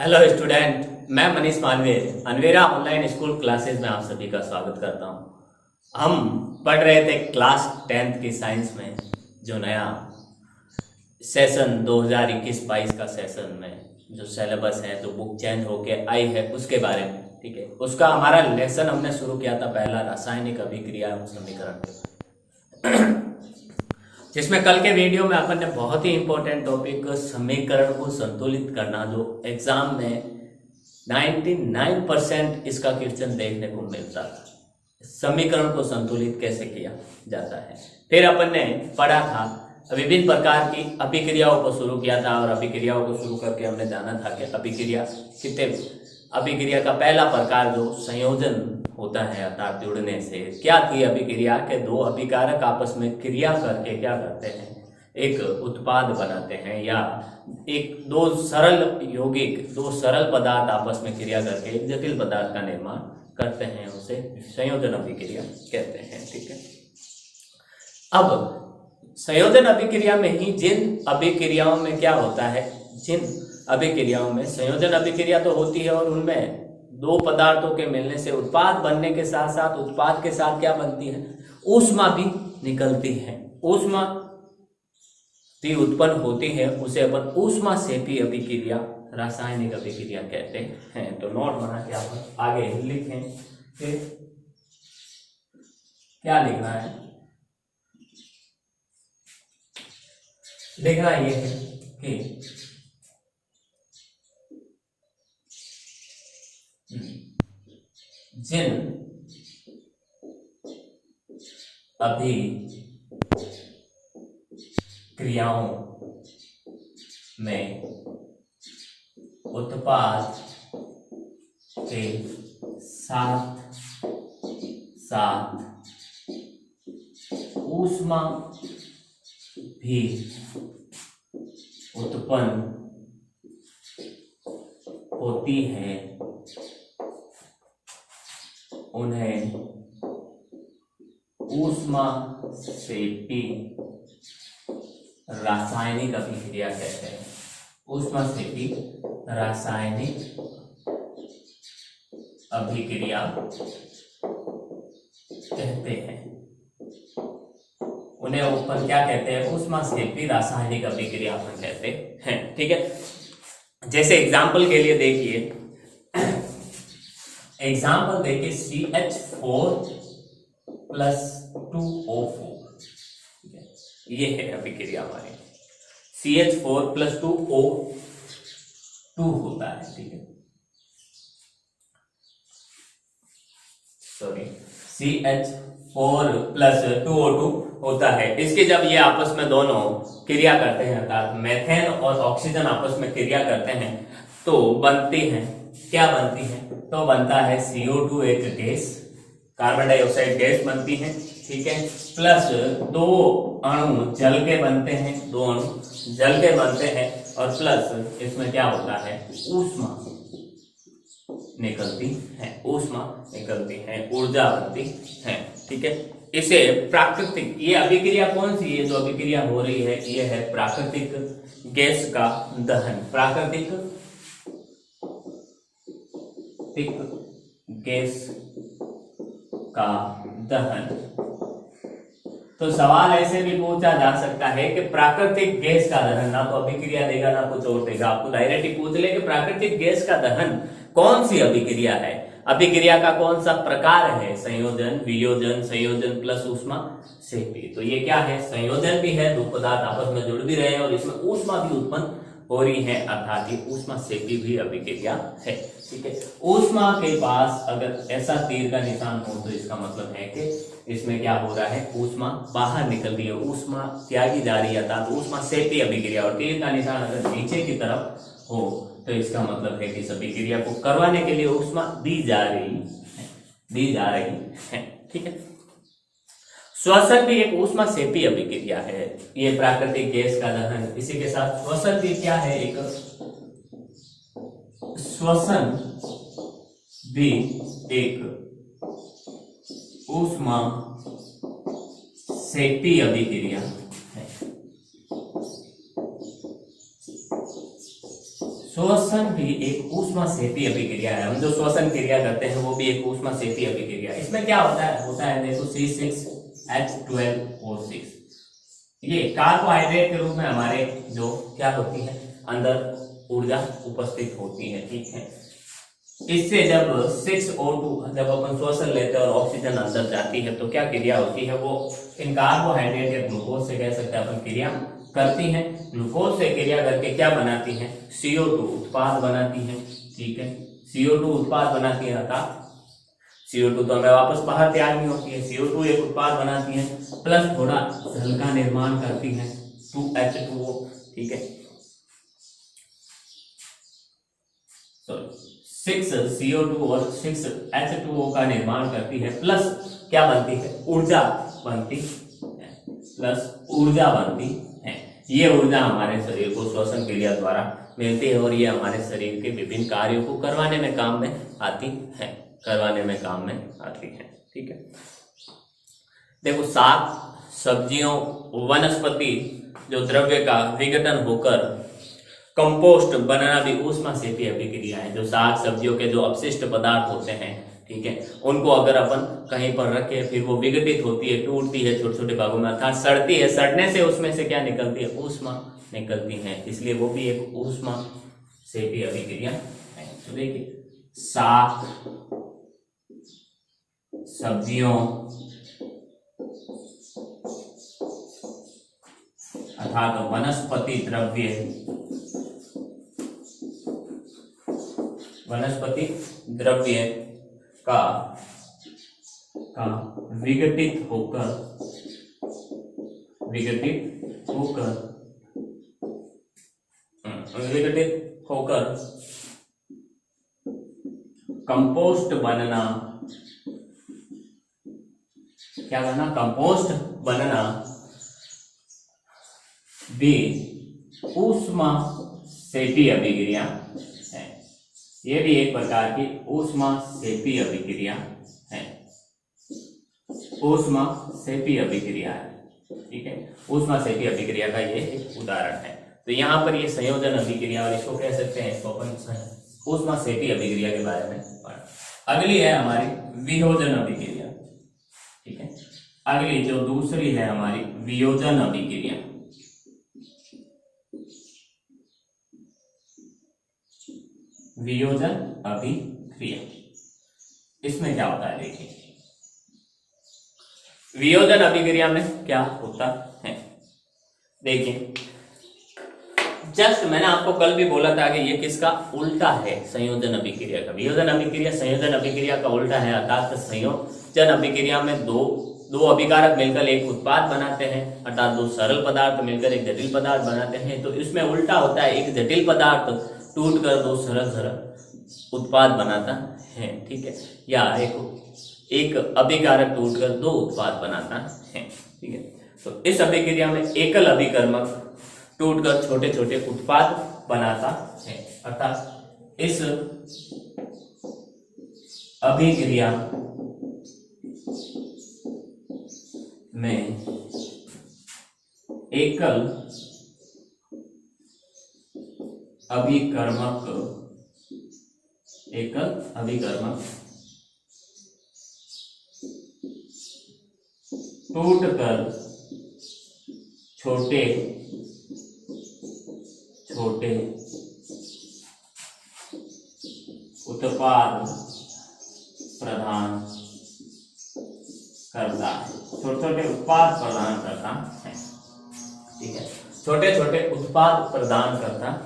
Hello student, मैं मनीष मालवीय अनवेरा online school classes में आप सभी का स्वागत करता हूं। हम पढ़ रहे थे क्लास 10th की साइंस में जो नया सेशन 2021-22 का सेशन में जो सिलेबस है, जो बुक चेंज होके आई है उसके बारे में। ठीक है, उसका हमारा लेसन हमने शुरू किया था पहला रासायनिक अभिक्रिया एवं समीकरण, जिसमें कल के वीडियो में अपन ने बहुत ही इंपॉर्टेंट टॉपिक समीकरण को संतुलित करना, जो एग्जाम में 99% इसका क्वेश्चन देखने को मिलता था। समीकरण को संतुलित कैसे किया जाता है। फिर अपन ने पढ़ा था विभिन्न प्रकार की अभिक्रियाओं को शुरू किया था, और अभिक्रियाओं को शुरू करके हमने जाना था कि अभिक्रिया कितने अभिक्रिया का पहला प्रकार जो संयोजन होता है अर्थात जुड़ने से, क्या थी अभिक्रिया के दो अभिकारक आपस में क्रिया करके क्या करते हैं, एक उत्पाद बनाते हैं, या एक दो सरल पदार्थ आपस में क्रिया करके एक जटिल पदार्थ का निर्माण करते हैं, उसे संयोजन अभिक्रिया कहते हैं। ठीक है, अब संयोजन अभिक्रिया में ही जिन अभिक्रियाओं में क्या होता है, जिन अभिक्रियाओं में संयोजन अभिक्रिया तो होती है और उनमें दो पदार्थों के मिलने से उत्पाद बनने के साथ साथ उत्पाद के साथ क्या बनती है, ऊष्मा भी निकलती है, ऊष्मा भी उत्पन्न होती है, उसे अपन ऊष्मा सेपी अभिक्रिया रासायनिक अभिक्रिया कहते हैं। तो नोट बना के आप आगे लिखें। फिर क्या लिखना है, लिखना ये है कि जिन अभिक्रियाओं में उत्पाद के साथ साथ ऊष्मा भी उत्पन्न होती है, उन्हें ऊष्मा सेपी रासायनिक अभिक्रिया कहते हैं। ऊष्मा सेपी रासायनिक अभिक्रिया कहते हैं, उन्हें ऊपर क्या कहते हैं, ऊष्मा सेपी रासायनिक अभिक्रिया अपन कहते हैं। ठीक है, जैसे एग्जाम्पल के लिए देखिए, एग्जाम्पल देखिए CH4+2O4, ये है अभिक्रिया हमारी। CH4+2O2 होता है। ठीक है, सॉरी, CH4+2O2 होता है। इसके जब ये आपस में दोनों क्रिया करते हैं अर्थात मेथेन और ऑक्सीजन आपस में क्रिया करते हैं तो बनती है, क्या बनती है, तो बनता है CO2, एक गैस, कार्बन डाइऑक्साइड गैस बनती है। ठीक है, प्लस दो अणु जल के बनते हैं, दो अणु जल के बनते हैं, और प्लस इसमें क्या होता है, ऊष्मा निकलती है, ऊष्मा निकलती है, ऊर्जा बनती है। ठीक है, इसे प्राकृतिक, ये अभिक्रिया कौन सी है जो अभिक्रिया हो रही है, ये है प्राकृतिक गैस का दहन, प्राकृतिक गैस का दहन। तो सवाल ऐसे भी पूछा जा सकता है कि प्राकृतिक गैस का दहन, ना तो अभिक्रिया देगा ना कुछ और देगा, आपको डायरेक्ट ही पूछ ले कि प्राकृतिक गैस का दहन कौन सी अभिक्रिया है, अभिक्रिया का कौन सा प्रकार है, संयोजन, वियोजन, संयोजन प्लस ऊष्मा सेपी। तो ये क्या है, संयोजन भी है, दो पदार्थ आपस में जुड़ भी रहे हैं और इसमें ऊष्मा भी उत्पन्न हो रही है, अर्थात ये ऊष्मा सेपी भी अभिक्रिया है। ठीक है, ऊष्मा के पास अगर ऐसा तीर का निशान हो तो इसका मतलब है कि इसमें क्या हो रहा है, ऊष्मा बाहर निकल रही है, ऊष्मा त्यागी जा रही है, अर्थात ऊष्मा सेपी अभिक्रिया। और तीर का निशान अगर नीचे की तरफ हो तो इसका मतलब है कि इस अभिक्रिया को करवाने के लिए ऊष्मा दी जा रही है। ठीक है, श्वसन भी एक ऊष्मा सेपी अभिक्रिया है, ये प्राकृतिक गैस का दहन, इसी के साथ श्वसन भी क्या है, एक श्वसन भी एक ऊष्मा सेपी अभिक्रिया है। श्वसन भी एक ऊष्माक्षेपी अभिक्रिया है। हम जो श्वसन क्रिया करते हैं वो भी एक ऊष्माक्षेपी अभिक्रिया है। इसमें क्या होता है देखो C6H12O6, ये कार्बोहाइड्रेट के रूप में हमारे जो क्या होती है अंदर ऊर्जा उपस्थित होती है, ठीक है। इससे जब 6O2 जब अपन श्वसन लेते हैं और ऑक्सीजन अंदर जाती है तो क्या क्रिया होती है, वो इन कार्बोहाइड्रेट या ग्लूकोज से कह सकते हैं अपन क्रिया करती हैं। ग्लूकोज से क्रिया करके क्या बनाती हैं, CO2 उत्पाद बनाती हैं, ठीक है। CO2 उत्पाद बनाती है, अर्थात CO2 तो हमें वापस बाहर त्यागनी होती है, CO2 एक उत्पाद बनाती है, प्लस थोड़ा जल का निर्माण करती है 2H2O, ठीक है। 6CO2 और 6H2O का निर्माण करती है, प्लस क्या बनती है, ऊर्जा बनती है, प्लस ऊर्जा बनती है। ये ऊर्जा हमारे शरीर को श्वसन क्रिया द्वारा मिलती है और ये हमारे शरीर के विभिन्न कार्यों को करवाने में काम में आती है, ठीक है। देखो, शाक सब्जियों वनस्पति जो द्रव्य का विघटन होकर कंपोस्ट बनाना भी ऊष्माक्षेपी अभिक्रिया है। जो साग सब्जियों के जो अपशिष्ट पदार्थ होते हैं, ठीक है, उनको अगर अपन कहीं पर रखें फिर वो विघटित होती है, टूटती है छोटे छोटे भागों में, अर्थात सड़ती है। सड़ने से उसमें से क्या निकलती है, ऊष्मा निकलती है, इसलिए वो भी एक ऊष्माक्षेपी अभिक्रिया है। तो देखिए, साग सब्जियों अर्थात वनस्पति द्रव्य का विघटित होकर कंपोस्ट बनना, क्या करना, कंपोस्ट बनना भी ऊष्माक्षेपी अभिक्रिया है। ये भी एक प्रकार की ऊष्माक्षेपी अभिक्रिया है, ऊष्माक्षेपी अभिक्रिया है, ठीक है। ऊष्माक्षेपी अभिक्रिया का ये एक उदाहरण है। तो यहाँ पर ये संयोजन अभिक्रिया और इसको कह सकते हैं, इसको अपन ऊष्माक्षेपी अभिक्रिया के बारे में पढ़ा। अगली है हमारी वियोजन अभिक्रिया, ठीक है। अगली जो दूसरी है हमारी वियोजन अभिक्रिया। वियोजन अभिक्रिया, इसमें क्या होता है देखिए, वियोजन अभिक्रिया में क्या होता है देखिए, जस्ट मैंने आपको कल भी बोला था कि ये किसका उल्टा है, संयोजन अभिक्रिया का। वियोजन अभिक्रिया संयोजन अभिक्रिया का उल्टा है, अर्थात संयोजन अभिक्रिया में दो अभिकारक मिलकर एक उत्पाद बनाते हैं, अर्थात दो सरल पदार्थ मिलकर एक जटिल पदार्थ बनाते हैं। तो इसमें उल्टा होता है, एक जटिल पदार्थ टूटकर दो सरल उत्पाद बनाता है, ठीक है, या एक अभिकारक टूटकर दो उत्पाद बनाता है, ठीक है। तो इस अभिक्रिया में एकल अभिकर्मक टूटकर छोटे छोटे उत्पाद बनाता है, अर्थात इस अभिक्रिया में एकल अभिकर्मक टूटकर छोटे उत्पाद प्रदान करता है, छोटे उत्पाद प्रदान करता है, ठीक है, छोटे उत्पाद प्रदान करता है।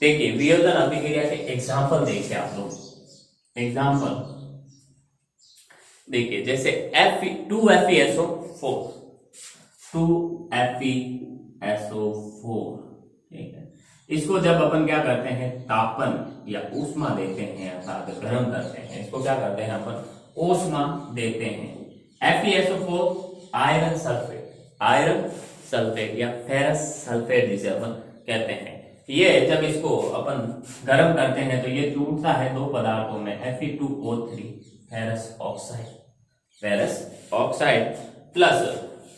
देखिए, वियोजन अभिक्रिया के एग्जाम्पल देखिए आप लोग, एग्जाम्पल देखिए, जैसे Fe2FeSO4, ठीक है। इसको जब अपन क्या करते हैं, तापन या ऊष्मा देते हैं, अर्थात गर्म करते हैं, इसको क्या करते हैं अपन, ऊष्मा देते हैं। FeSO4 आयरन सल्फेट या फेरस सल्फेट जिसे अपन कहते हैं, ये जब इसको अपन गर्म करते हैं तो ये टूटता है दो पदार्थों में, Fe2O3 ferrous oxide plus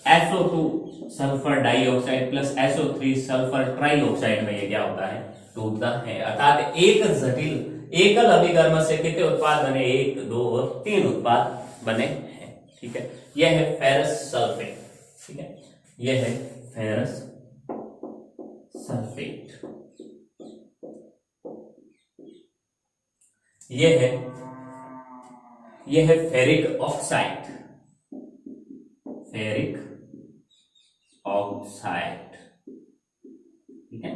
SO2 sulphur dioxide plus SO3 sulphur trioxide में ये क्या होता है, टूटता है। अर्थात एक जटिल एकल अभिकर्म से कितने उत्पाद बने, 1 2 और 3 उत्पाद बने हैं। ठीक है, यह है फेरस सल्फेट। ठीक है, यह है फेरस सल्फेट। यह है फेरिक ऑक्साइड, फेरिक ऑक्साइड। ठीक है,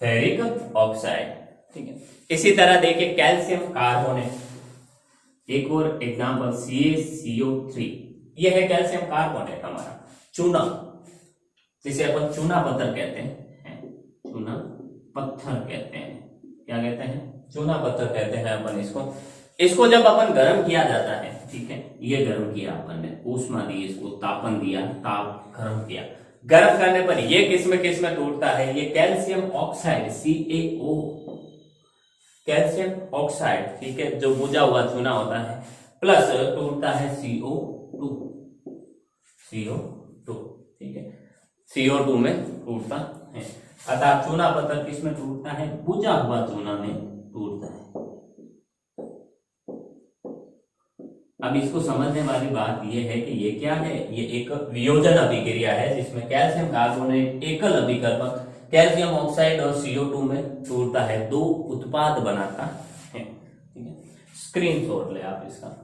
फेरिक ऑक्साइड। ठीक है, इसी तरह देखिए कैल्शियम कार्बोनेट, एक और एग्जांपल CaCO3, यह है कैल्शियम कार्बोनेट हमारा चूना, जिसे अपन चूना पत्थर कहते हैं, चूना पत्थर कहते हैं। क्या कहते हैं, चूना पत्थर कहते हैं अपन इसको जब अपन गर्म किया जाता है, ठीक है, ये गर्म किया अपन ने, ऊष्मा दी, इसको तापन दिया, ताप गर्म किया, गर्म करने पर ये किस में टूटता है, ये calcium oxide CaO, calcium oxide, ठीक है, जो बुझा हुआ चूना होता है, प्लस टूटता है CO2, ठीक है, CO2 में टूटता है। अर्थात चूना पत्थर किस में टूटता है, बुझा हुआ चूना में टूटता है। अब इसको समझने वाली बात यह है कि ये क्या है, ये एक वियोजन अभिक्रिया है जिसमें कैल्शियम कार्बोनेट एकल अभिकर्मक कैल्शियम ऑक्साइड और CO2 में टूटता है, 2 उत्पाद बनाता है। ठीक है, स्क्रीनशॉट ले आप इसका।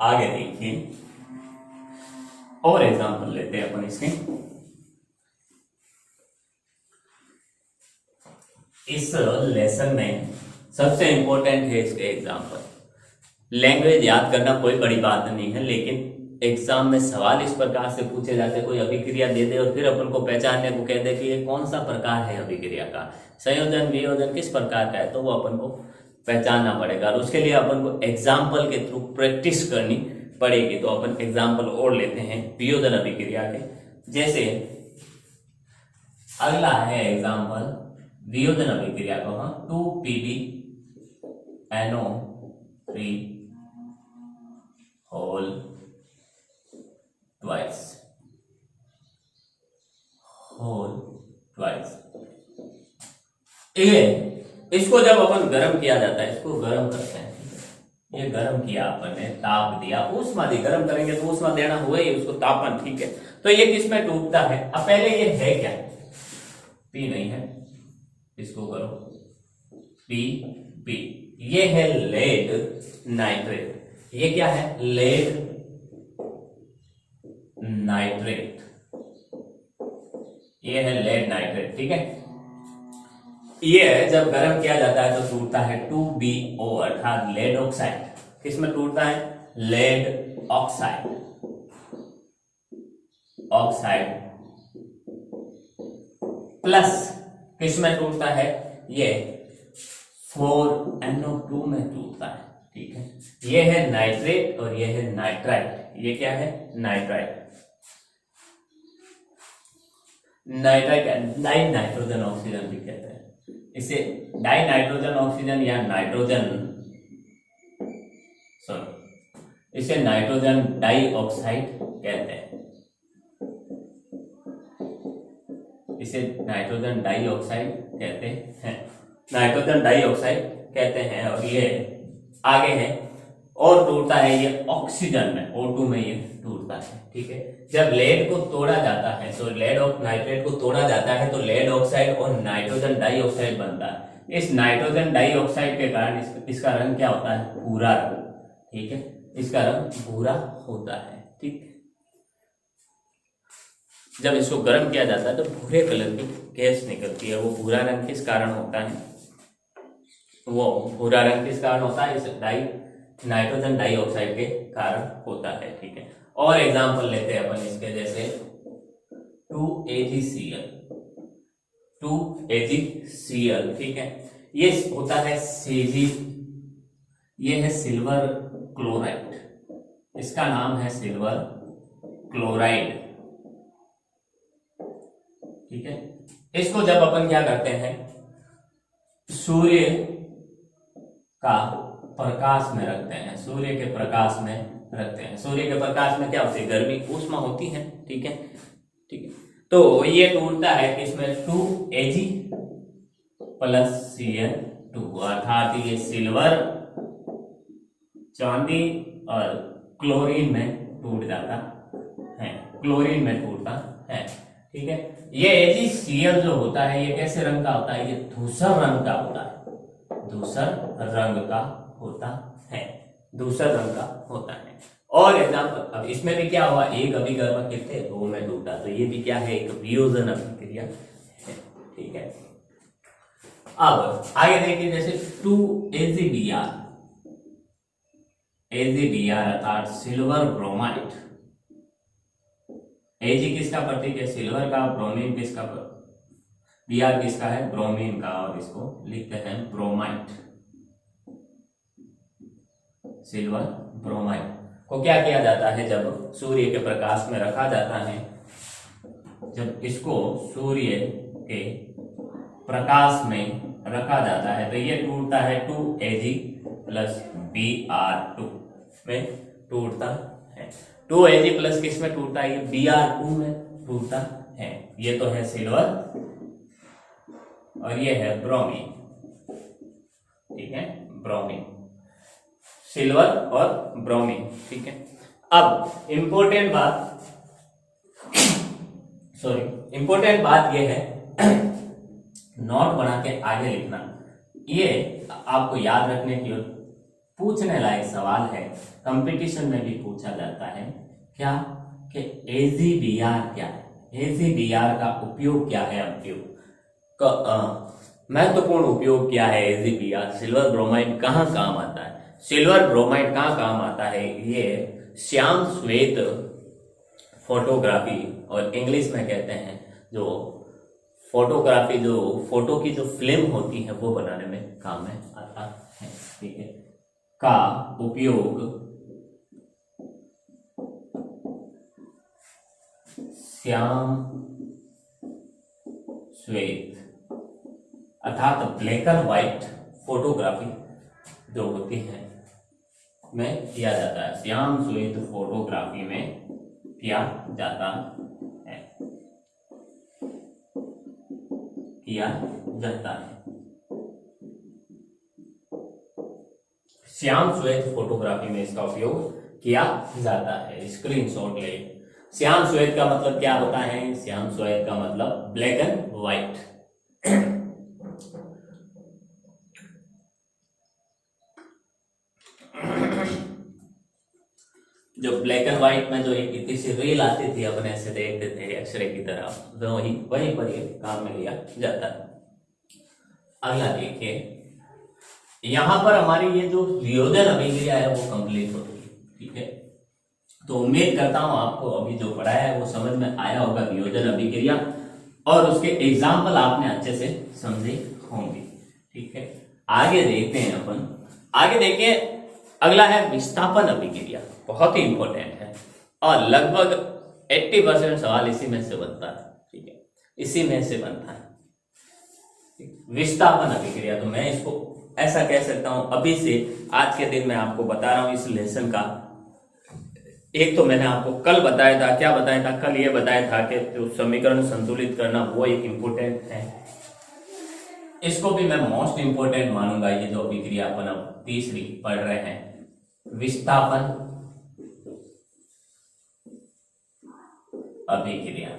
आगे देखिए और एग्जांपल लेते हैं अपन इसके। इस लेसन में सबसे इंपॉर्टेंट है इसके एग्जांपल। लैंग्वेज याद करना कोई बड़ी बात नहीं है, लेकिन एग्जाम में सवाल इस प्रकार से पूछे जाते, कोई अभिक्रिया दे दे और फिर अपन को पहचानने को कह दे कि ये कौन सा प्रकार है अभिक्रिया का, संयोजन वियोजन किस प्रकार का है, तो वो अपन को पहचानना पड़ेगा और उसके लिए अपन को एग्जाम्पल के थ्रू प्रैक्टिस करनी पड़ेगी। तो अपन एग्जाम्पल और लेते हैं वियोजन अभिक्रिया के। जैसे अगला है एग्जाम्पल वियोजन अभिक्रिया को, 2PbNO3 होल ट्वाइस, ये इसको जब अपन गर्म किया जाता है, इसको गर्म करते हैं, ये गर्म किया अपन ने, ताप दिया, ऊष्मा दी, गर्म करेंगे तो ऊष्मा देना हुआ ही, उसको तापन, ठीक है। तो ये किस में टूटता है, अब पहले ये है क्या, P नहीं है, इसको करो P, ये है लेड नाइट्रेट, ये क्या है, लेड नाइट्रेट, ये है लेड नाइट्रेट, ठीक है। ये जब गर्म किया जाता है तो टूटता है 2BO अर्थात लेड ऑक्साइड। किसमें टूटता है, लेड ऑक्साइड प्लस किसमें टूटता है, ये 4NO2 में टूटता है, ठीक है। ये है नाइट्रेट और ये है नाइट्राइट, ये क्या है, नाइट्राइट, डाई नाइट्रोजन ऑक्सीजन भी कहते हैं इसे, डाई नाइट्रोजन ऑक्सीजन या इसे नाइट्रोजन डाई ऑक्साइड कहते हैं, इसे नाइट्रोजन डाई ऑक्साइड कहते हैं, नाइट्रोजन डाई ऑक्साइड कहते हैं। और ये आगे है और टूटता है ये ऑक्सीजन में, O2 में ये टूटता है, ठीक है। जब लेड को तोड़ा जाता है तो लेड ऑफ नाइट्रेट को तोड़ा जाता है तो लेड ऑक्साइड और नाइट्रोजन डाइऑक्साइड बनता है। इस नाइट्रोजन डाइऑक्साइड के कारण इसका रंग क्या होता है, भूरा रंग, ठीक है, इसका रंग भूरा होता है, ठीक। जब इसको गर्म किया जाता है तो भूरे कलर की गैस निकलती है, वो भूरा रंग किस कारण होता है, वो भूरा रंग किस कारण होता है, इस नाइट्रोजन डाइऑक्साइड के कारण होता है, ठीक है। और एग्जांपल लेते हैं अपन इसके, जैसे 2AgCl, 2AgCl, ठीक है। ये होता है Cg, ये है सिल्वर क्लोराइड, इसका नाम है सिल्वर क्लोराइड, ठीक है। इसको जब अपन क्या करते हैं, सूर्य का प्रकाश में रखते हैं, सूर्य के प्रकाश में रखते हैं, सूर्य के प्रकाश में क्या होती है, गर्मी ऊष्मा होती है, ठीक है, ठीक है। तो ये टूटता है इसमें 2Ag प्लस Cl2, अर्थात ये सिल्वर चांदी और क्लोरीन में टूट जाता है, क्लोरीन में टूटता है, ठीक है। ये AgCl जो होता है ये कैसे रंग का होता है, ये धूसर रंग का होता है, धूसर रंग का होता है, धूसर रंग का होता है। और एग्जाम्पल, अब इसमें भी क्या हुआ, एक अभिकर्मक कितने, 2 में टूटा, तो ये भी क्या है, एक वियोजन अभिक्रिया है, ठीक है। अब आगे देखिए, जैसे 2AgBr, AgBr अर्थात सिल्वर ब्रोमाइड, Ag किसका प्रतीक है, सिल्वर का, ब्रोमीन किसका, Br किसका है, ब्रोमीन का, और इसको लिखते हैं ब्रोमाइड, सिल्वर ब्रोमाइड को क्या किया जाता है, जब सूर्य के प्रकाश में रखा जाता है, जब इसको सूर्य के प्रकाश में रखा जाता है तो ये टूटता है 2Ag प्लस Br2 में टूटता है। 2Ag प्लस किस में टूटता है, ये Br2 में टूटता है। ये तो है सिल्वर और ये है ब्रोमीन, ठीक है, ब्रोमीन, सिल्वर और ब्रोमीन, ठीक है। अब इंपॉर्टेंट बात ये है नोट बना के आगे लिखना, ये आपको याद रखने की और पूछने लायक सवाल है, कंपटीशन में भी पूछा जाता है, क्या कि AgBr क्या है, AgBr का उपयोग क्या है, महत्वपूर्ण उपयोग क्या है AgBr, सिल्वर ब्रोमाइड कहाँ काम आता है, सिल्वर ब्रोमाइड कहाँ काम आता है, ये श्याम श्वेत फोटोग्राफी और इंग्लिश में कहते हैं जो फोटोग्राफी, जो फोटो की जो फिल्म होती है वो बनाने में काम में आता है, ठीक है, का उपयोग श्याम श्वेत अर्थात ब्लैक एंड व्हाइट फोटोग्राफी जो होती है में किया जाता है, श्याम श्वेत फोटोग्राफी में किया जाता है, किया जाता है। श्याम श्वेत फोटोग्राफी में इसका उपयोग किया जाता है, स्क्रीनशॉट ले। श्याम श्वेत का मतलब क्या होता है, श्याम श्वेत का मतलब ब्लैक एंड व्हाइट। जो ब्लैक एंड व्हाइट में जो एक इतनी सी रील आती थी, अपन ऐसे देखते थे एक्सरे की तरह, वही पर ये काम में लिया जाता है। अगला देखिए, यहां पर हमारी ये जो वियोजन अभिक्रिया है वो कंप्लीट होती है, ठीक है। तो उम्मीद करता हूं आपको अभी जो पढ़ाया है वो समझ में आया होगा, वियोजन अभिक्रिया, और उसके एग्जाम्पल आपने अच्छे से समझे होंगे, ठीक है। आगे देखते हैं अपन, आगे देखिए, अगला है विस्थापन अभिक्रिया, बहुत ही इंपॉर्टेंट है और लगभग 80% सवाल इसी में से बनता है, ठीक है, इसी में से बनता है विस्थापन अभिक्रिया। तो मैं इसको ऐसा कह सकता हूं, अभी से आज के दिन मैं आपको बता रहा हूं इस लेसन का। एक तो मैंने आपको कल बताया था, क्या बताया था, कल ये बताया था कि जो समीकरण संतुलित करना वो एक इंपॉर्टेंट है, इसको भी मैं मोस्ट इंपॉर्टेंट मानूंगा। ये जो अभिक्रिया अपन अब तीसरी पढ़ रहे हैं, विस्थापन अभिक्रिया,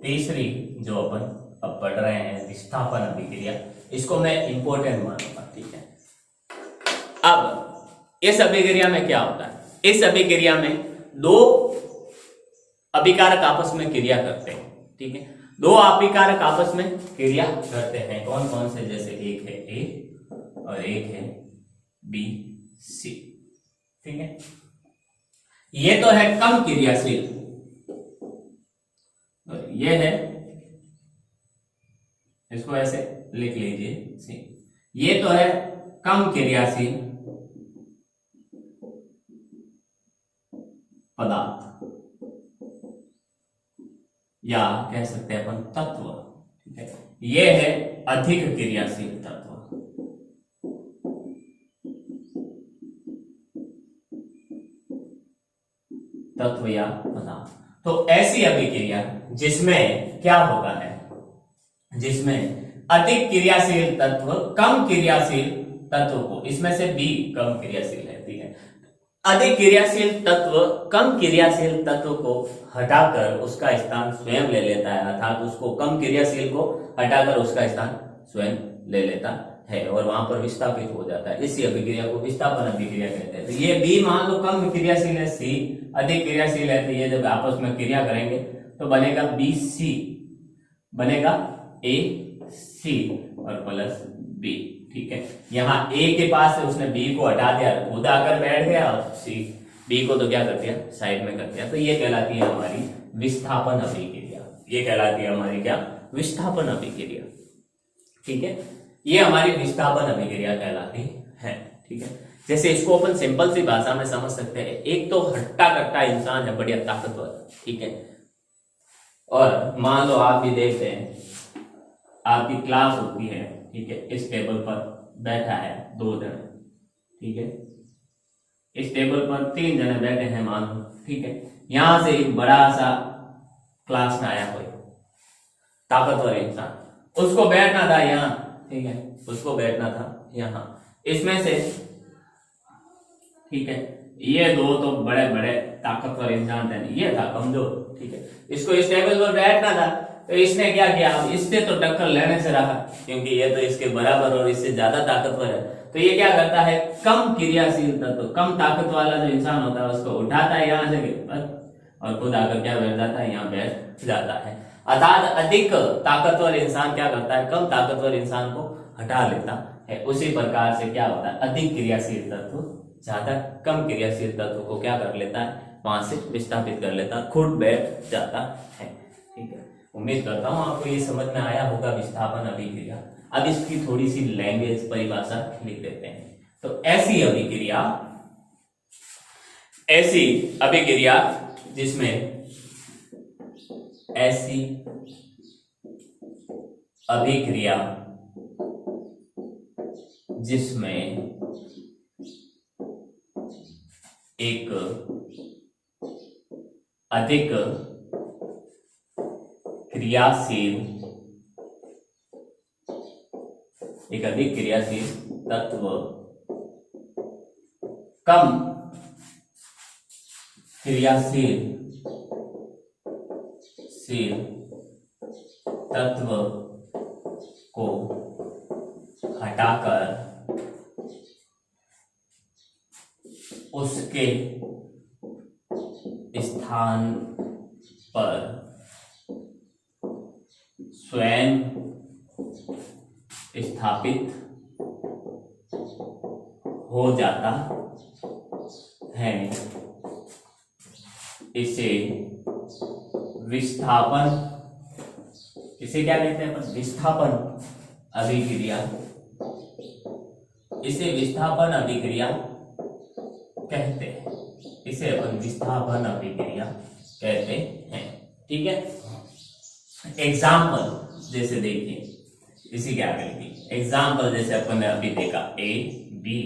तीसरी जो अपन अब पढ़ रहे हैं विस्थापन अभिक्रिया, इसको मैं इंपॉर्टेंट मानूंगा, ठीक है। अब इस अभिक्रिया में क्या होता है, इस अभिक्रिया में दो अभिकारक आपस में क्रिया करते हैं, ठीक है, दो अभिकारक आपस में क्रिया करते हैं, कौन कौन से, जैसे एक है A और एक है B C, ठीक है। ये तो है कम क्रियाशील और ये है इसको ऐसे लिख लीजिए सी। ये तो है कम क्रियाशील पदार्थ या कह सकते हैं अपन तत्व, ठीक है। ये है अधिक क्रियाशील तत्व, तत्व या पदार्थ। तो ऐसी अभिक्रिया जिसमें क्या होता है, जिसमें अधिक क्रियाशील तत्व कम क्रियाशील तत्व को, इसमें से बी कम क्रियाशील रहती है, अधिक क्रियाशील तत्व कम क्रियाशील तत्व को हटाकर उसका स्थान स्वयं ले लेता है, अर्थात उसको कम क्रियाशील को हटाकर उसका स्थान स्वयं ले लेता है और वहां पर विस्थापित हो जाता है। इसी अभिक्रिया को विस्थापन अभिक्रिया कहते हैं। तो ये बी मान लो कम क्रियाशील है, सी अधिक क्रियाशील है, तो ये जब आपस में क्रिया करेंगे तो बनेगा बी सी, बनेगा ए सी और प्लस बी, ठीक है। यहाँ ए के पास से उसने बी को हटा दिया, खुद आकर बैठ गया, और सी बी को तो क्या कर दिया, साइड में कर दिया। तो ये कहलाती है हमारी विस्थापन अभिक्रिया, ये कहलाती है हमारी क्या, विस्थापन अभिक्रिया, ठीक है। ये हमारी विस्थापन अभिक्रिया कहलाती है, ठीक है। जैसे इसको अपन सिंपल सी भाषा में समझ सकते हैं, एक तो हट्टा कट्टा इंसान है, बढ़िया ताकतवर, ठीक है, और मान लो आप भी देखते हैं आपकी क्लास होती है, ठीक है, इस टेबल पर बैठा है 2 जने, ठीक है, इस टेबल पर 3 जने बैठे हैं मान लो, ठीक है। यहां से एक बड़ा सा क्लास में आया कोई ताकतवर इंसान, उसको बैठना था यहाँ, ठीक है, उसको बैठना था यहाँ, इसमें से, ठीक है, ये 2 तो बड़े बड़े ताकतवर इंसान थे, ये था कमजोर, ठीक है, इसको इस टेबल पर बैठना था, तो इसने क्या किया, इससे तो टक्कर लेने से रहा, क्योंकि ये तो इसके बराबर और इससे ज्यादा ताकतवर है। तो ये क्या करता है, कम क्रियाशील तत्व, कम ताकत वाला जो इंसान होता है उसको उठाता है यहाँ से और खुद आकर क्या बैठ जाता है, यहाँ बैठ जाता है। अर्थात अधिक ताकतवर इंसान क्या करता है, कम ताकतवर इंसान को हटा लेता है। उसी प्रकार से क्या होता है, अधिक क्रियाशील तत्व ज्यादा कम क्रियाशील तत्व को क्या कर लेता है, वहां से विस्थापित कर लेता है, खुद बैठ जाता है, ठीक है। उम्मीद करता हूं आपको ये समझ में आया होगा विस्थापन अभिक्रिया। अब इसकी थोड़ी सी लैंग्वेज परिभाषा लिख देते हैं। तो ऐसी अभिक्रिया जिसमें, ऐसी अभिक्रिया जिसमें एक अधिक क्रियाशील तत्व कम क्रियाशील तत्व को हटाकर उसके स्थान पर स्वयं स्थापित हो जाता है, इसे विस्थापन, इसे क्या कहते हैं अपन, विस्थापन अभिक्रिया, इसे विस्थापन अभिक्रिया कहते हैं, इसे अपन विस्थापन अभिक्रिया कहते हैं, ठीक है। एग्जाम्पल जैसे देखिए, इसी के आगे लिखिए एग्जाम्पल, जैसे अपन ने अभी देखा ए बी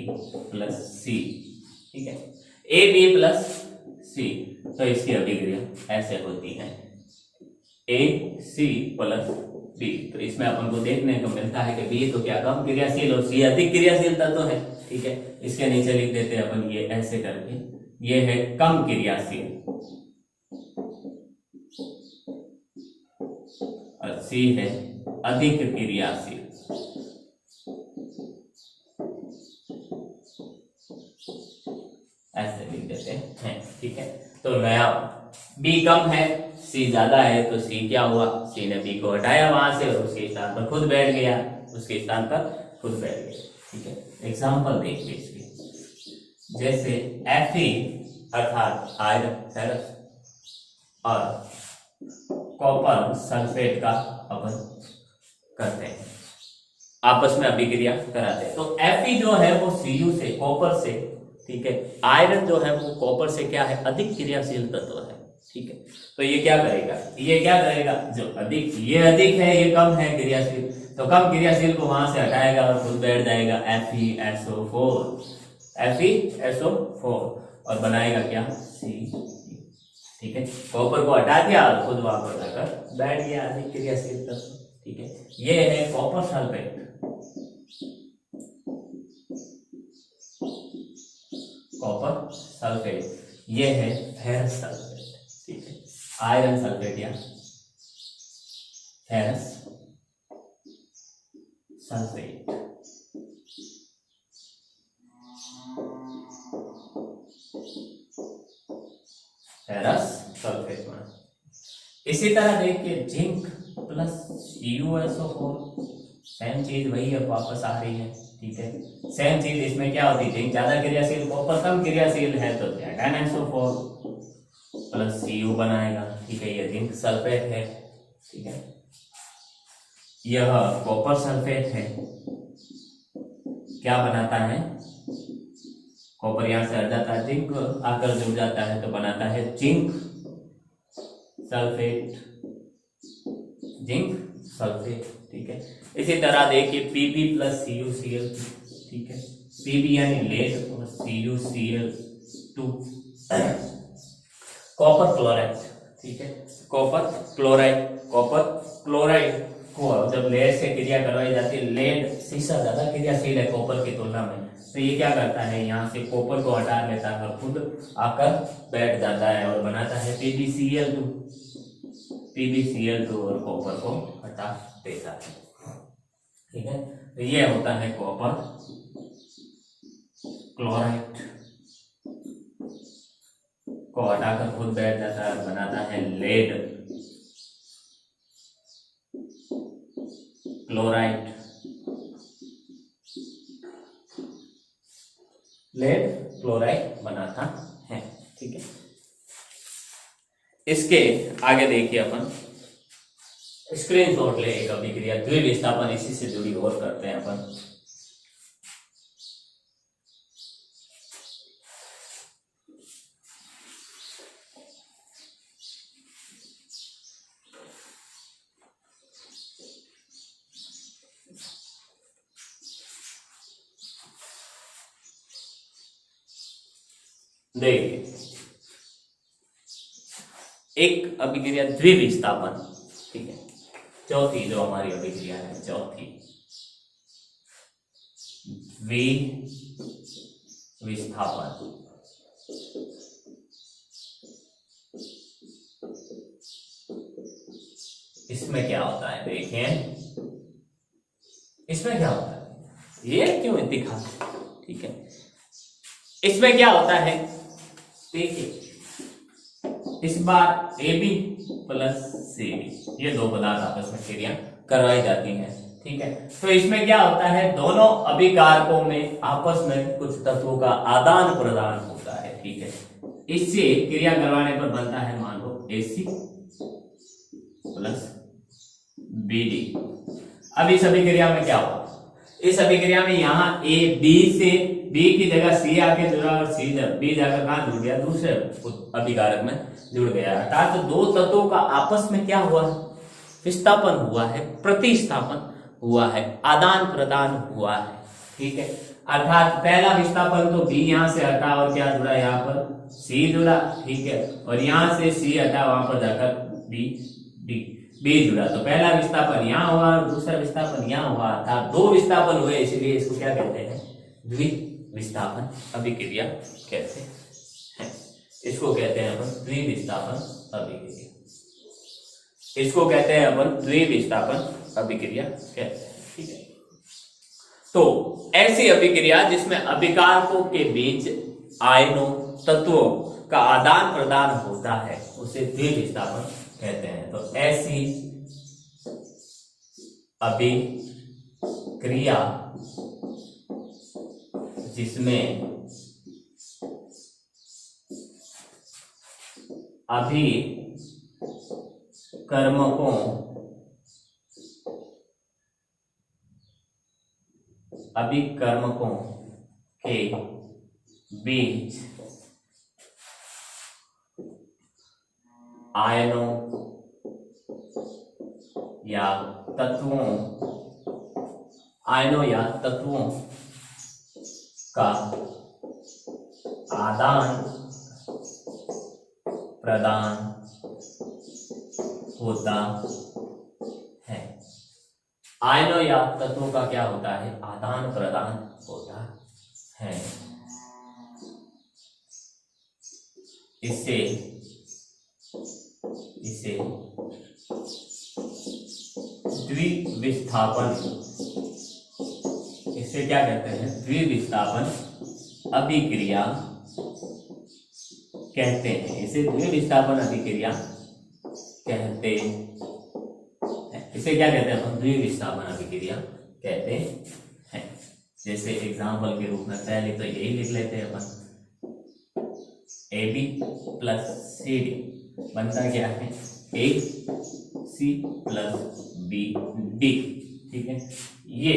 प्लस सी, ठीक है, ए बी प्लस सी, तो इसकी अभिक्रिया ऐसे होती है ए सी प्लस बी। तो इसमें अपन को देखने को मिलता है कि बी तो क्या कम क्रियाशील और सी अधिक क्रियाशील तत्व है, ठीक है। इसके नीचे लिख देते हैं अपन ये ऐसे करके, ये है कम क्रियाशील और सी है अधिक क्रियाशील। ऐसे लिख देते हैं, ठीक है। तो नया बी कम है, सी ज्यादा है, तो सी क्या हुआ, सी ने बी को हटाया वहां से और उसके स्थान पर खुद बैठ गया, उसके स्थान पर खुद बैठ गया, ठीक है। एग्जाम्पल देखिए इसके, जैसे Fe अर्थात आयरन फेरस और कॉपर सल्फेट का अपन करते हैं, आपस में अभिक्रिया कराते हैं। तो Fe जो है वो Cu से, कॉपर से, ठीक है, आयरन जो है वो कॉपर से क्या है, अधिक क्रियाशील तत्व है, ठीक है। तो ये क्या करेगा, जो अधिक, ये अधिक है, ये कम है क्रियाशील, तो कम क्रियाशील को वहां से हटाएगा और खुद बैठ जाएगा FeSO4 और बनाएगा क्या, C, ठीक है। कॉपर को हटा दिया और खुद वहां पर जाकर बैठ गया अधिक क्रियाशील तत्व, ठीक है। ये है कॉपर सल्फेट, ये है फेरस सल्फेट, ठीक है, आयरन सल्फेट या फेरस सल्फेट। इसी तरह देखिए जिंक प्लस USO4, सेम चीज वही अब वापस आ रही है, ठीक है। सेम चीज इसमें क्या होती है, जिंक ज्यादा क्रियाशील, कॉपर कम क्रियाशील है, तो ZnSO4 प्लस Cu बनाएगा, ठीक है। ये जिंक सल्फेट है, ठीक है, यह कॉपर सल्फेट है, क्या बनाता है, कॉपर यहां से हट जाता है, जिंक आकर जुड़ जाता है तो बनाता है जिंक सल्फेट, ठीक है। इसी तरह देखिए Pb प्लस CuCl, ठीक है, Pb यानी लेड और CuCl2 कॉपर क्लोराइड, ठीक है, कॉपर क्लोराइड को जब लेड से क्रिया करवाई जाती है, लेड सीसा ज्यादा क्रियाशील है कॉपर की तुलना में, तो ये क्या करता है, यहाँ से कॉपर को हटा लेता है और खुद आकर बैठ जाता है और बनाता है PbCl2 और कॉपर को हटा देता है, ठीक है। तो ये होता है कॉपर क्लोराइड, को हटाकर खुद बैठ जाता है, बनाता है लेड क्लोराइड बनाता है, ठीक है। इसके आगे देखिए अपन स्क्रीनशॉट ले एक अभिक्रिया द्विविस्थापन, इसी से जुड़ी और करते हैं अपन। देखिए एक अभिक्रिया द्विविस्थापन, ठीक है, चौथी जो हमारी अभिक्रिया है, चौथी द्विविस्थापन। इसमें क्या होता है, देखिए इसमें क्या होता है, ये क्यों दिखा, ठीक है। इसमें क्या होता है, देखिए इस बार AB प्लस CB, ये दो पदार्थ आपस में क्रिया करवाई जाती हैं, ठीक है। तो इसमें क्या होता है, दोनों अभिकारकों में आपस में कुछ तत्वों का आदान प्रदान होता है, ठीक है। इससे क्रिया करवाने पर बनता है, मान लो AC प्लस BD। अब इस अभिक्रिया में क्या होगा, इस अभिक्रिया में यहाँ A B से B की जगह C आके जुड़ा और C B जाकर कहां जुड़ गया, दूसरे अभिकारक में जुड़ गया, अर्थात तो दो तत्वों का आपस में क्या हुआ है, विस्थापन हुआ है, प्रतिस्थापन हुआ है, आदान प्रदान हुआ है, ठीक है। अर्थात पहला विस्थापन तो B यहां से हटा और क्या जुड़ा, यहाँ पर C जुड़ा, ठीक है, और यहां से C हटा, वहां पर जाकर B जुड़ा, तो पहला विस्थापन यहाँ हुआ और दूसरा विस्थापन यहाँ हुआ, अर्थात दो विस्थापन हुए, इसलिए इसको क्या कहते हैं, द्विविस्थापन अभिक्रिया कहते हैं। इसको कहते हैं अपन द्विविस्थापन अभिक्रिया, इसको कहते हैं अपन द्विविस्थापन अभिक्रिया कहते हैं, ठीक है। तो ऐसी अभिक्रिया जिसमें अभिकारकों के बीच आयनों तत्वों का आदान प्रदान होता है, उसे द्विविस्थापन कहते हैं। तो ऐसी अभिक्रिया जिसमें अभिकर्मकों अभिकर्मकों के बीच आयनों या तत्वों का आदान प्रदान होता है। आयनों या तत्वों का क्या होता है? आदान प्रदान होता है। इसे द्विविस्थापन, इसे क्या कहते हैं? द्विविस्थापन अभिक्रिया कहते हैं। इसे द्विविस्थापन अभिक्रिया कहते हैं। इसे क्या कहते हैं? हम द्विविस्थापन अभिक्रिया कहते हैं। जैसे एग्जाम्पल के रूप में पहले तो यही लिख लेते हैं अपन, AB प्लस CD बनता क्या है? AC plus BD। ठीक है, ये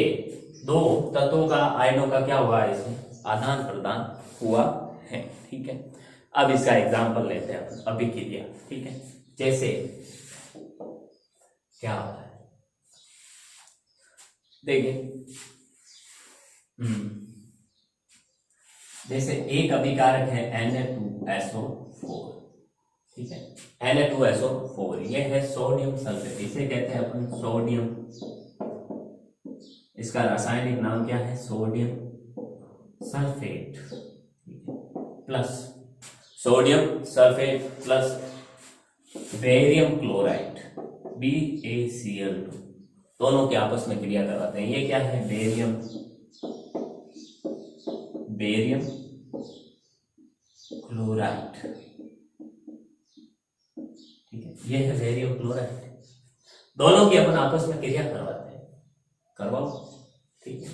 दो तत्वों का आयनों का क्या हुआ? इसमें आदान प्रदान हुआ है। ठीक है, अब इसका एग्जाम्पल लेते हैं अपन, अभिक्रिया। ठीक है, जैसे क्या होता है देखिए, जैसे एक अभिकारक है Na2SO4। ठीक है, Na2SO4 ये है सोडियम सल्फेट, इसे कहते हैं अपन सोडियम, इसका रासायनिक नाम क्या है? Sodium sulphate. Plus sodium sulphate plus barium chloride BaCl2, दोनों के आपस में क्रिया करवाते हैं। ये क्या है? Barium chloride. ठीक है, ये है बेरियम क्लोराइड, दोनों की अपन आपस में क्रिया करवाते हैं। करवाओ। ठीक है,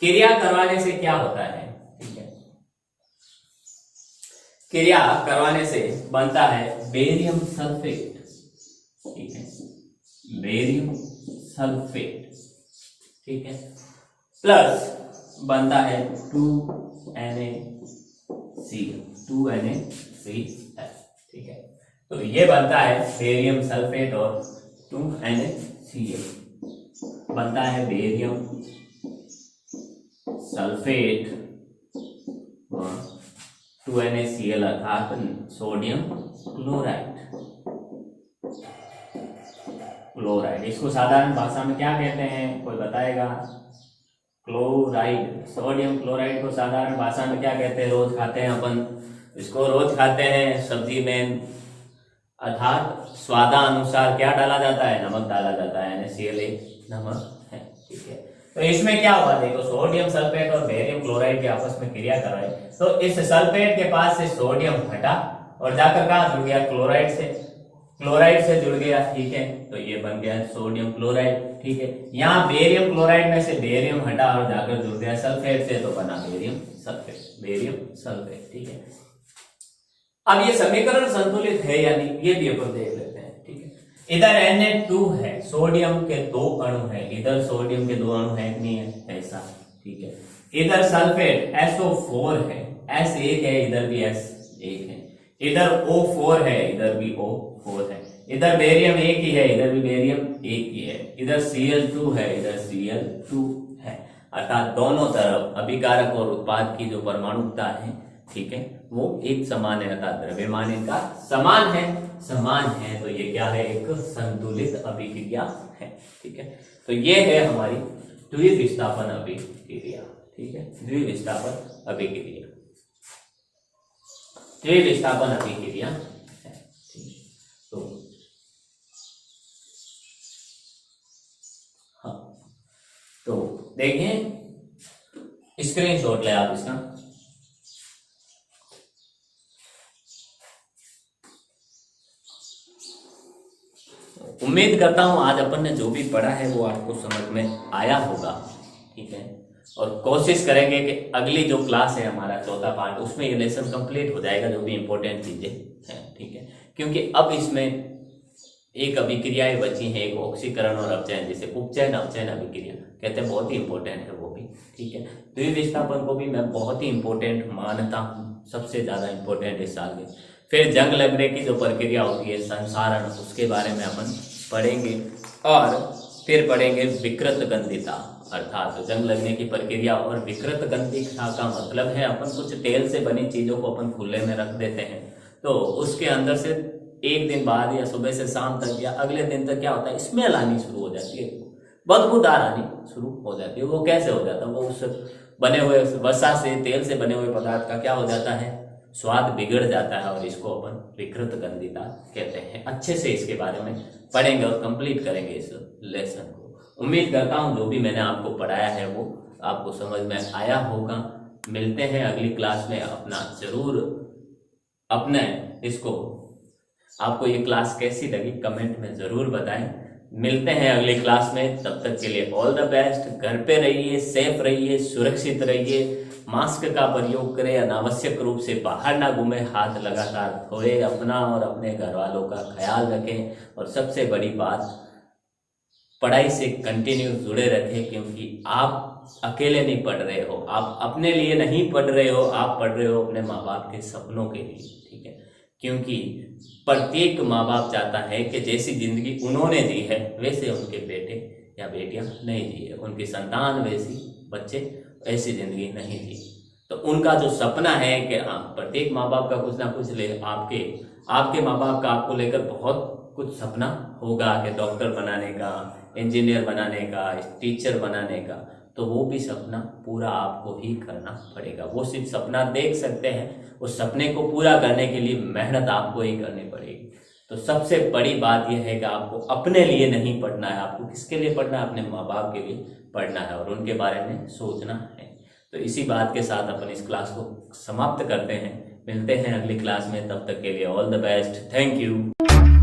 क्रिया करवाने से क्या होता है? ठीक है, क्रिया करवाने से बनता है बेरियम सल्फेट। ठीक है, बेरियम सल्फेट। ठीक है, प्लस बनता है 2NaCl। ठीक है, तो ये बनता है बेरियम सल्फेट और 2NaCl बनता है बेरियम सल्फेट 2NaCl अर्थात सोडियम क्लोराइड। इसको साधारण भाषा में क्या कहते हैं? कोई बताएगा? क्लोराइड, सोडियम क्लोराइड को साधारण भाषा में क्या कहते हैं? रोज खाते हैं अपन, इसको रोज खाते हैं सब्जी में, अर्थात स्वादानुसार क्या डाला जाता है? नमक डाला जाता है। NaCl नमक है। ठीक है, तो इसमें क्या हुआ? देखो, सोडियम सल्फेट और बेरियम क्लोराइड के आपस में क्रिया कराई, तो इस सल्फेट के पास से सोडियम हटा और जाकर कहाँ जुड़ गया? क्लोराइड से जुड़ गया। ठीक है, तो ये बन गया सोडियम क्लोराइड। ठीक है, यहाँ बेरियम क्लोराइड में से बेरियम हटा और जाकर जुड़ गया सल्फेट से, तो बना बेरियम सल्फेट। ठीक है, अब ये समीकरण संतुलित है या नहीं, ये भी अपन देख लेते हैं। ठीक है, इधर Na2 है, सोडियम के दो अणु है, इधर सोडियम के दो अणु है कि नहीं है? ऐसा। ठीक है, इधर सल्फेट SO4 है, S1 है, इधर भी S1 है, इधर O4 है, इधर भी O4 है, इधर बेरियम एक ही है, इधर भी बेरियम एक ही है, इधर Cl2 है, इधर Cl2 है, अर्थात दोनों तरफ अभिकारक और उत्पाद की जो परमाणुकता है, ठीक है, वो एक समान है, अर्थात द्रव्यमान इनका समान है, तो ये क्या है? एक संतुलित अभिक्रिया है। ठीक है, तो ये है हमारी द्विविस्थापन अभिक्रिया। ठीक है, द्विविस्थापन अभिक्रिया है। तो हाँ, तो देखिए, स्क्रीनशॉट ले आप इसका। उम्मीद करता हूं आज अपन ने जो भी पढ़ा है वो आपको समझ में आया होगा। ठीक है, और कोशिश करेंगे कि अगली जो क्लास है हमारा चौथा पार्ट, उसमें ये लेसन कंप्लीट हो जाएगा, जो भी इंपॉर्टेंट चीजें हैं। ठीक है, क्योंकि अब इसमें एक अभिक्रियाएं बची हैं, एक ऑक्सीकरण और अपचयन, जिसे उपचयन अपचयन अभिक्रिया कहते हैं, बहुत ही इंपॉर्टेंट है वो। भी, ठीक है। द्विविस्थापन को भी मैं बहुत ही इंपॉर्टेंट मानता हूँ, सबसे ज़्यादा इंपॉर्टेंट इस साल में। फिर जंग लगने की जो प्रक्रिया होती है संसारण, उसके बारे में अपन पढ़ेंगे। और फिर पढ़ेंगे विकृत गंधिता, अर्थात जंग लगने की प्रक्रिया। और विकृत गंधिता का मतलब है अपन कुछ तेल से बनी चीज़ों को अपन खुले में रख देते हैं, तो उसके अंदर से एक दिन बाद या सुबह से शाम तक या अगले दिन तक क्या होता है, स्मेल आनी शुरू हो जाती है, बदबूदार आनी शुरू हो जाती है। वो कैसे हो जाता है, वो उस बने हुए वसा से, तेल से बने हुए पदार्थ का क्या हो जाता है, स्वाद बिगड़ जाता है, और इसको अपन विकृत गंधिता कहते हैं। अच्छे से इसके बारे में पढ़ेंगे और कंप्लीट करेंगे इस लेसन को। उम्मीद करता हूँ जो भी मैंने आपको पढ़ाया है वो आपको समझ में आया होगा। मिलते हैं अगली क्लास में, अपना जरूर अपने इसको, आपको ये क्लास कैसी लगी कमेंट में जरूर बताएं। मिलते हैं अगली क्लास में, तब तक के लिए ऑल द बेस्ट। घर पे रहिए, सेफ रहिए, सुरक्षित रहिए, मास्क का प्रयोग करें, अनावश्यक रूप से बाहर ना घूमें, हाथ लगातार धोए, अपना और अपने घर वालों का ख्याल रखें। और सबसे बड़ी बात, पढ़ाई से कंटिन्यू जुड़े रखें, क्योंकि आप अकेले नहीं पढ़ रहे हो, आप अपने लिए नहीं पढ़ रहे हो, आप पढ़ रहे हो अपने माँ बाप के सपनों के लिए, ठीक है। क्योंकि प्रत्येक माँ बाप चाहता है कि जैसी जिंदगी उन्होंने जी है वैसे उनके बेटे या बेटियां नहीं जी है, उनकी संतान वैसी, बच्चे ऐसी जिंदगी नहीं जी। तो उनका जो सपना है कि हाँ, प्रत्येक माँ बाप का कुछ ना कुछ ले, आपके माँ बाप का आपको लेकर बहुत कुछ सपना होगा कि डॉक्टर बनाने का, इंजीनियर बनाने का, टीचर बनाने का, तो वो भी सपना पूरा आपको ही करना पड़ेगा। वो सिर्फ सपना देख सकते हैं, उस सपने को पूरा करने के लिए मेहनत आपको ही करनी पड़ेगी। तो सबसे बड़ी बात यह है कि आपको अपने लिए नहीं पढ़ना है, आपको किसके लिए पढ़ना है, अपने माँ बाप के लिए पढ़ना है और उनके बारे में सोचना है। तो इसी बात के साथ अपन इस क्लास को समाप्त करते हैं। मिलते हैं अगली क्लास में, तब तक के लिए all the best, thank you.